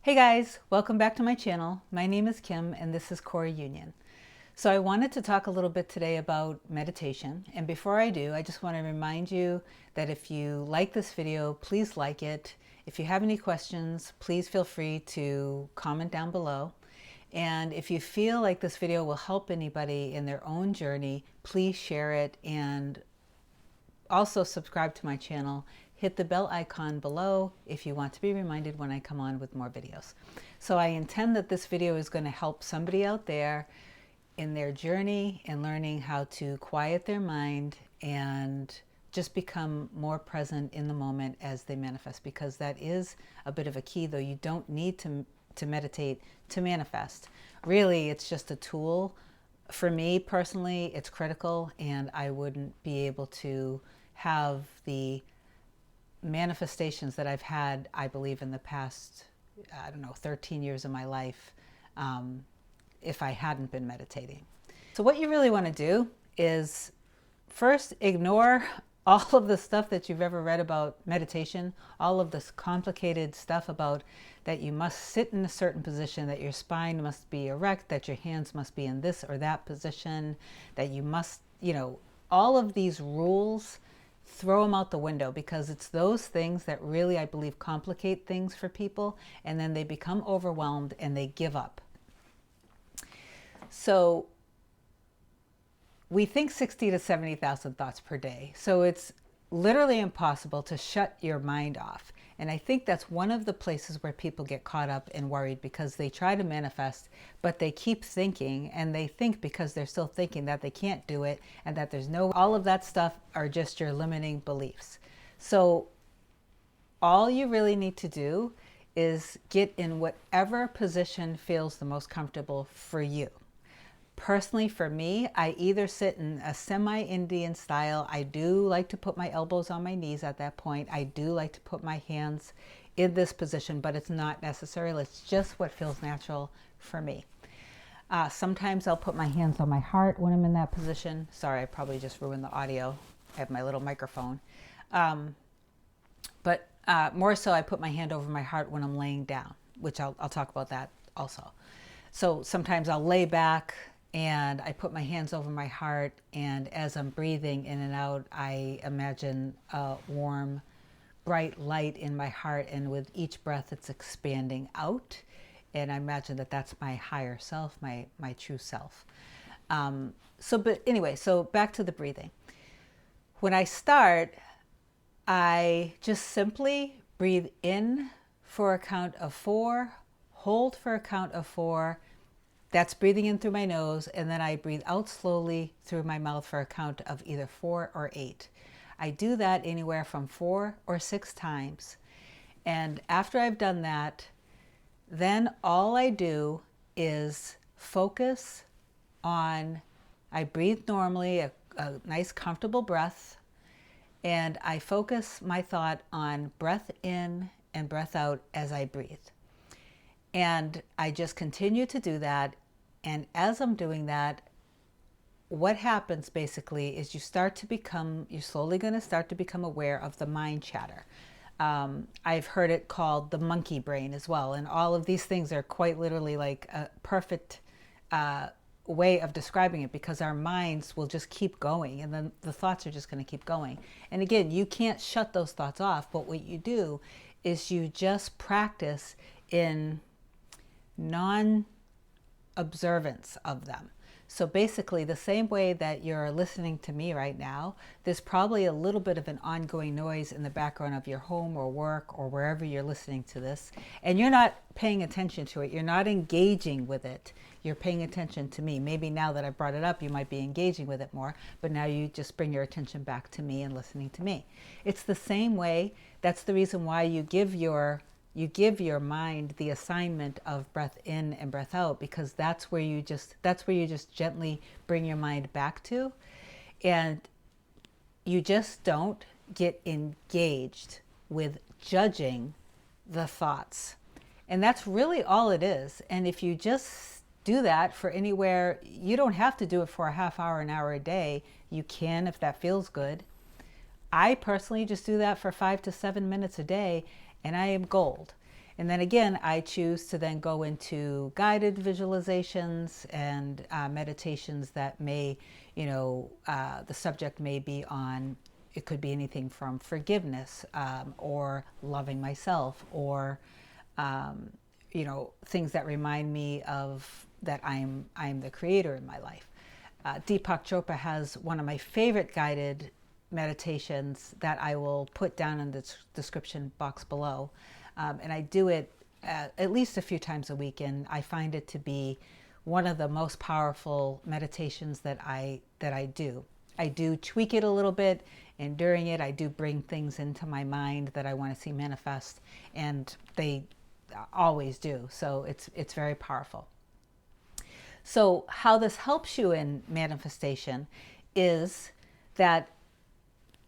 Hey guys, welcome back to my channel. My name is Kim and this is Core Union. So I wanted to talk a little bit today about meditation. And before I do, I just want to remind you that if you like this video, please like it. If you have any questions, please feel free to comment down below. And if you feel like this video will help anybody in their own journey, please share it and also subscribe to my channel. Hit the bell icon below if you want to be reminded when I come on with more videos. So I intend that this video is going to help somebody out there in their journey in learning how to quiet their mind and just become more present in the moment as they manifest, because that is a bit of a key, though you don't need to meditate to manifest. Really, it's just a tool. For me personally, it's critical, and I wouldn't be able to have the manifestations that I've had, I believe, in the past, 13 years of my life, if I hadn't been meditating. So what you really want to do is first ignore all of the stuff that you've ever read about meditation, all of this complicated stuff about that you must sit in a certain position, that your spine must be erect, that your hands must be in this or that position, that you must, all of these rules. Throw them out the window, because it's those things that really, I believe, complicate things for people, and then they become overwhelmed and they give up. So we think 60 to 70,000 thoughts per day. So it's literally impossible to shut your mind off. And I think that's one of the places where people get caught up and worried, because they try to manifest, but they keep thinking, and they think because they're still thinking that they can't do it and that there's no, all of that stuff are just your limiting beliefs. So all you really need to do is get in whatever position feels the most comfortable for you. Personally, for me, I either sit in a semi-Indian style. I do like to put my elbows on my knees at that point. I do like to put my hands in this position, but it's not necessary. It's just what feels natural for me. Sometimes I'll put my hands on my heart when I'm in that position. Sorry, I probably just ruined the audio. I have my little microphone. But more so, I put my hand over my heart when I'm laying down, which I'll talk about that also. So sometimes I'll lay back and I put my hands over my heart, and as I'm breathing in and out, I imagine a warm, bright light in my heart, and with each breath it's expanding out, and I imagine that that's my higher self, my true self. But anyway, so back to the breathing. When I start, I just simply breathe in for a count of 4, hold for a count of 4. That's breathing in through my nose, and then I breathe out slowly through my mouth for a count of either 4 or 8. I do that anywhere from 4 or 6 times. And after I've done that, then all I do is focus on, I breathe normally, a nice comfortable breath, and I focus my thought on breath in and breath out as I breathe. And I just continue to do that. And as I'm doing that, what happens basically is you're slowly going to start to become aware of the mind chatter. I've heard it called the monkey brain as well. And all of these things are quite literally like a perfect way of describing it, because our minds will just keep going, and then the thoughts are just going to keep going. And again, you can't shut those thoughts off, but what you do is you just practice in non-observance of them. So basically, the same way that you're listening to me right now, there's probably a little bit of an ongoing noise in the background of your home or work or wherever you're listening to this, and you're not paying attention to it. You're not engaging with it. You're paying attention to me. Maybe now that I brought it up, you might be engaging with it more, but now you just bring your attention back to me and listening to me. It's the same way. That's the reason why you give your mind the assignment of breath in and breath out, because that's where you just gently bring your mind back to, and you just don't get engaged with judging the thoughts. And that's really all it is. And if you just do that for anywhere, you don't have to do it for a half hour, an hour a day. You can if that feels good. I personally just do that for 5 to 7 minutes a day, and I am gold. And then again, I choose to then go into guided visualizations and meditations that may, the subject may be on, it could be anything from forgiveness, or loving myself, or, things that remind me of that I'm the creator in my life. Deepak Chopra has one of my favorite guided meditations that I will put down in the description box below. And I do it at least a few times a week, and I find it to be one of the most powerful meditations that I do. I do tweak it a little bit, and during it I do bring things into my mind that I want to see manifest, and they always do. So it's very powerful. So how this helps you in manifestation is that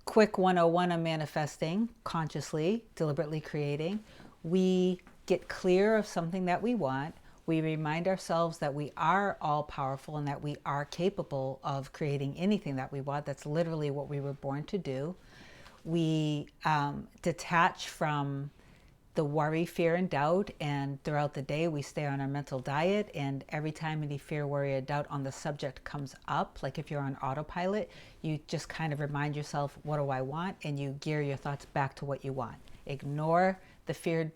quick 101 on manifesting, consciously, deliberately creating. We get clear of something that we want. We remind ourselves that we are all powerful and that we are capable of creating anything that we want. That's literally what we were born to do. We detach from the worry, fear, and doubt, and throughout the day we stay on our mental diet, and every time any fear, worry, or doubt on the subject comes up, like if you're on autopilot, you just kind of remind yourself, what do I want? And you gear your thoughts back to what you want. Ignore the fear,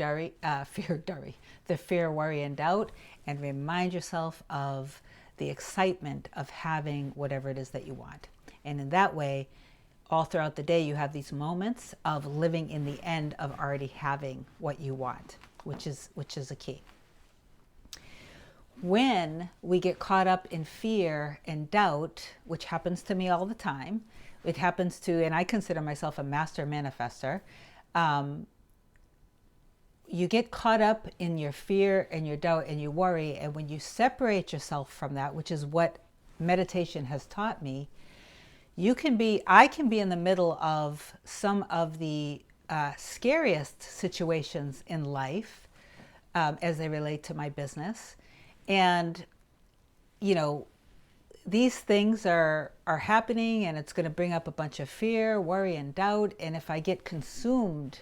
worry, and doubt, and remind yourself of the excitement of having whatever it is that you want. And in that way, all throughout the day, you have these moments of living in the end of already having what you want, which is a key. When we get caught up in fear and doubt, which happens to me all the time, it happens to, and I consider myself a master manifester, you get caught up in your fear and your doubt and you worry, and when you separate yourself from that, which is what meditation has taught me, I can be in the middle of some of the scariest situations in life as they relate to my business. And, these things are happening, and it's going to bring up a bunch of fear, worry, and doubt. And if I get consumed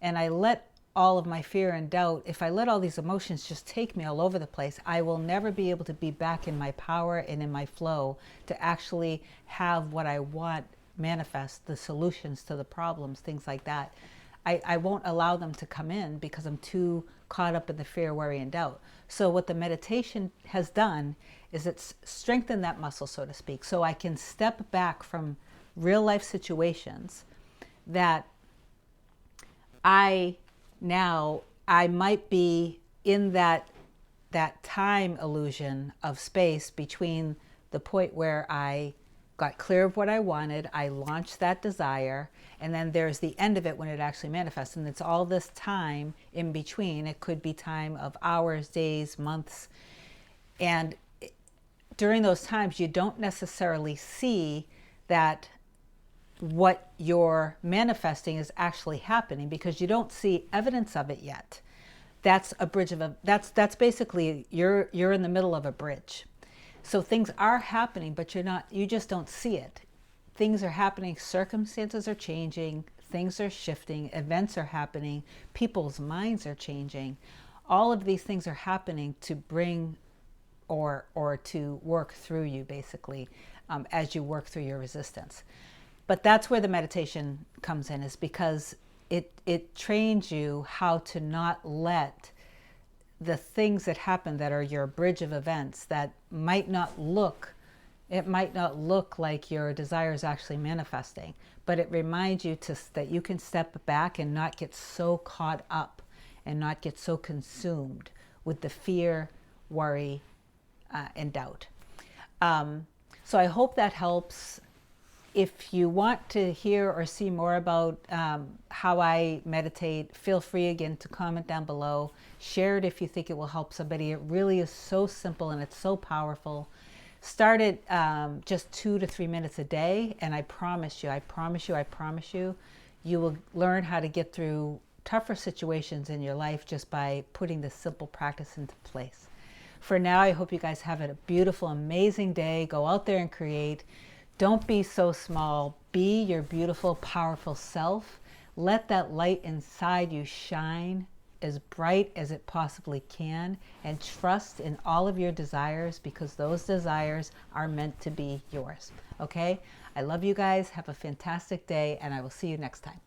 and I let all of my fear and doubt, if I let all these emotions just take me all over the place, I will never be able to be back in my power and in my flow to actually have what I want manifest, the solutions to the problems, things like that. I won't allow them to come in because I'm too caught up in the fear, worry, and doubt. So what the meditation has done is it's strengthened that muscle, so to speak, so I can step back from real life situations that I might be in that time illusion of space between the point where I got clear of what I wanted, I launched that desire, and then there's the end of it when it actually manifests. And it's all this time in between. It could be time of hours, days, months. And during those times, you don't necessarily see that what you're manifesting is actually happening because you don't see evidence of it yet. That's a bridge that's basically you're in the middle of a bridge. So things are happening, but you just don't see it. Things are happening, circumstances are changing, things are shifting, events are happening, people's minds are changing. All of these things are happening to bring or to work through you, basically, as you work through your resistance. But that's where the meditation comes in, is because it trains you how to not let the things that happen that are your bridge of events that might not look like your desire is actually manifesting, but it reminds you that you can step back and not get so caught up and not get so consumed with the fear, worry, and doubt. So I hope that helps. If you want to hear or see more about how I meditate, feel free again to comment down below. Share it if you think it will help somebody. It really is so simple and it's so powerful. Start it just 2 to 3 minutes a day, and I promise you, you will learn how to get through tougher situations in your life just by putting this simple practice into place. For now, I hope you guys have a beautiful, amazing day. Go out there and create. Don't be so small. Be your beautiful, powerful self. Let that light inside you shine as bright as it possibly can, and trust in all of your desires, because those desires are meant to be yours. Okay? I love you guys. Have a fantastic day, and I will see you next time.